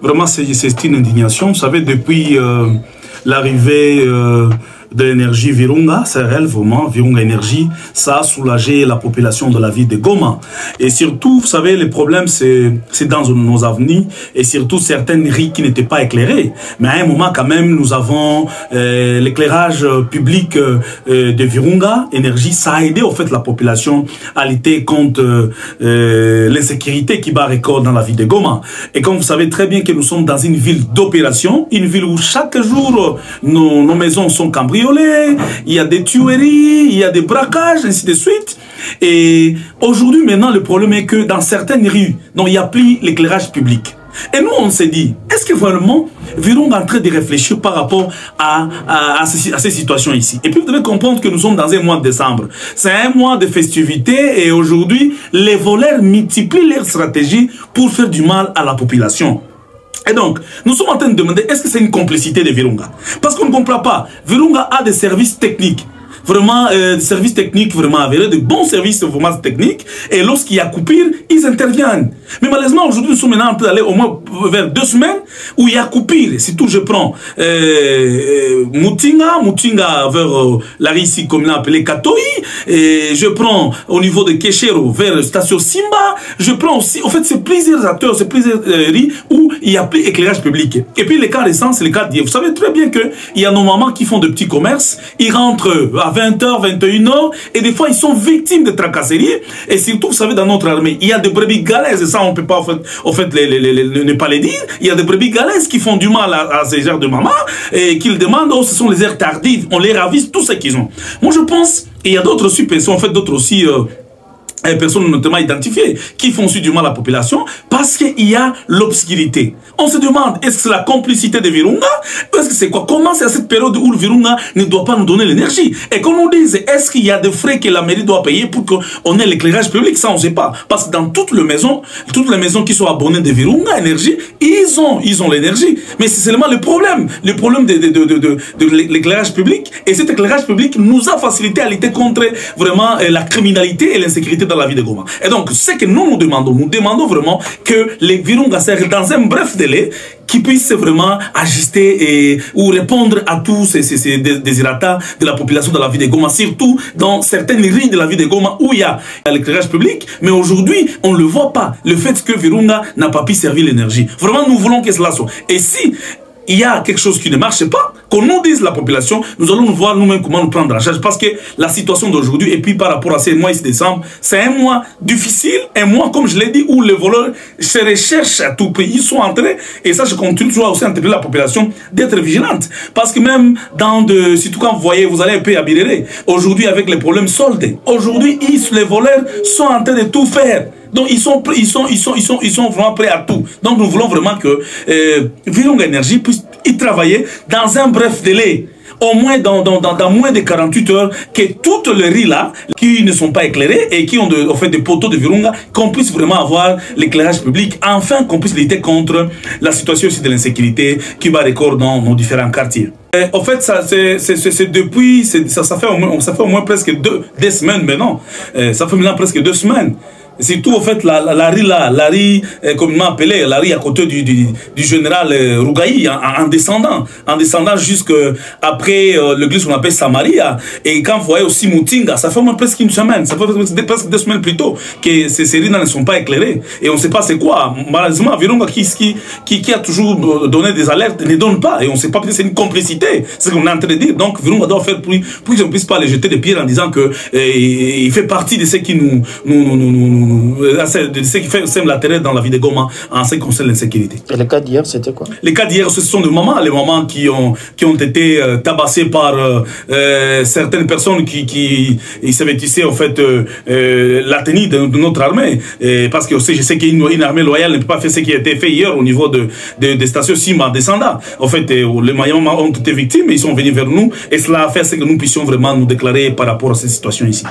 Vraiment, c'est une indignation. Vous savez, depuis l'arrivée de l'énergie Virunga, c'est réel vraiment, Virunga Énergie, ça a soulagé la population de la ville de Goma. Et surtout, vous savez, le problème, c'est dans nos avenirs, et surtout certaines rues qui n'étaient pas éclairées. Mais à un moment, quand même, nous avons l'éclairage public de Virunga Énergie. Ça a aidé, en fait, la population à lutter contre l'insécurité qui bat record dans la ville de Goma. Et comme vous savez très bien que nous sommes dans une ville d'opération, une ville où chaque jour, nos maisons sont cambriolées, il y a des tueries, il y a des braquages, ainsi de suite. Et aujourd'hui, maintenant, le problème est que dans certaines rues, il n'y a plus l'éclairage public. Et nous, on s'est dit, est-ce que vraiment, Virunga est en train de réfléchir par rapport à ces situations ici? Et puis, vous devez comprendre que nous sommes dans un mois de décembre. C'est un mois de festivités et aujourd'hui, les voleurs multiplient leurs stratégies pour faire du mal à la population. Et donc, nous sommes en train de demander, est-ce que c'est une complicité de Virunga? Parce qu'on ne comprend pas. Virunga a des services techniques. Vraiment, des services techniques vraiment avérés, de bons services vraiment techniques. Et lorsqu'il y a coupure, ils interviennent. Mais malheureusement, aujourd'hui, nous sommes maintenant en train d'aller au moins vers 2 semaines où il y a coupure. Surtout, je prends Mutinga vers la rue ici, comme l'a appelé Katoi. Et je prends au niveau de Keshero vers la station Simba. Je prends aussi, en fait, c'est plusieurs acteurs, c'est plusieurs rues où il n'y a plus d'éclairage public. Et puis, le cas récent, c'est le cas d'hier. Vous savez très bien qu'il y a nos mamans qui font de petits commerces. Ils rentrent à 20h, 21h, et des fois ils sont victimes de tracasseries. Et surtout, vous savez, dans notre armée, il y a des brebis galaises, et ça on ne peut pas en fait ne pas les dire. Il y a des brebis galaises qui font du mal à ces heures de maman, et qu'ils demandent, oh, ce sont les heures tardives, on les ravise, tout ce qu'ils ont. Moi je pense, et il y a d'autres aussi, en fait d'autres aussi, personnes notamment identifiées, qui font aussi du mal à la population, parce qu'il y a l'obscurité. On se demande, est-ce que c'est la complicité de Virunga? Est-ce que c'est quoi? Comment c'est à cette période où le Virunga ne doit pas nous donner l'énergie? Et qu'on nous dise, est-ce qu'il y a des frais que la mairie doit payer pour qu'on ait l'éclairage public? Ça, on ne sait pas. Parce que dans toutes les maisons qui sont abonnées de Virunga Énergie, ils ont l'énergie. Mais c'est seulement le problème de l'éclairage public. Et cet éclairage public nous a facilité à lutter contre vraiment la criminalité et l'insécurité dans la ville de Goma. Et donc, ce que nous demandons vraiment que les Virunga servent dans un bref délai qui puissent vraiment ajuster ou répondre à tous ces désirata de la population de la ville de Goma, surtout dans certaines rues de la ville de Goma où il y a l'éclairage public, mais aujourd'hui, on ne le voit pas. Le fait que Virunga n'a pas pu servir l'énergie. Vraiment, nous voulons que cela soit. Et si il y a quelque chose qui ne marche pas, qu'on nous dise la population, nous allons nous voir nous-mêmes comment nous prendre en charge. Parce que la situation d'aujourd'hui, et puis par rapport à ces mois ici décembre, c'est un mois difficile, un mois, comme je l'ai dit, où les voleurs se recherchent à tout prix. Ils sont entrés, et ça, je continue toujours aussi à interpeller la population d'être vigilante. Parce que même surtout quand vous voyez, vous allez un peu à Birere, aujourd'hui avec les problèmes soldés, aujourd'hui, les voleurs sont en train de tout faire. Donc ils sont vraiment prêts à tout. Donc nous voulons vraiment que Virunga Énergie puisse y travailler dans un bref délai. Au moins dans moins de 48 heures, que toutes les rues là, qui ne sont pas éclairées et qui ont fait des poteaux de Virunga, qu'on puisse vraiment avoir l'éclairage public, enfin qu'on puisse lutter contre la situation aussi de l'insécurité qui bat record dans nos différents quartiers. En fait, ça fait au moins presque deux semaines maintenant. Ça fait maintenant presque 2 semaines. C'est tout, en fait, la rue, communément appelée, la rue à côté du général Rougaï, en descendant jusqu'après l'église qu'on appelle Samaria. Et quand vous voyez aussi Mutinga, ça fait au moins presque une semaine, ça fait presque 2 semaines plus tôt que ces rues ne sont pas éclairées. Et on ne sait pas c'est quoi. Malheureusement, Virunga qui a toujours donné des alertes ne donne pas. Et on ne sait pas, peut-être c'est une complicité, c'est ce qu'on est en train de dire. Donc Virunga doit faire pour qu'on ne puisse pas les jeter des pierres en disant qu'il fait partie de ceux qui de ceux qui sèment la terreur dans la vie de Goma en ce qui concerne l'insécurité. Et le cas d'hier, c'était quoi? Les cas d'hier, ce sont les mamans qui ont été tabassées par certaines personnes qui s'investissaient en fait la tenue de notre armée. Parce que aussi, je sais qu'une armée loyale ne peut pas faire ce qui a été fait hier au niveau des stations Simba descendant. En fait, les mamans ont été victimes, ils sont venus vers nous et cela a fait ce que nous puissions vraiment nous déclarer par rapport à cette situation ici.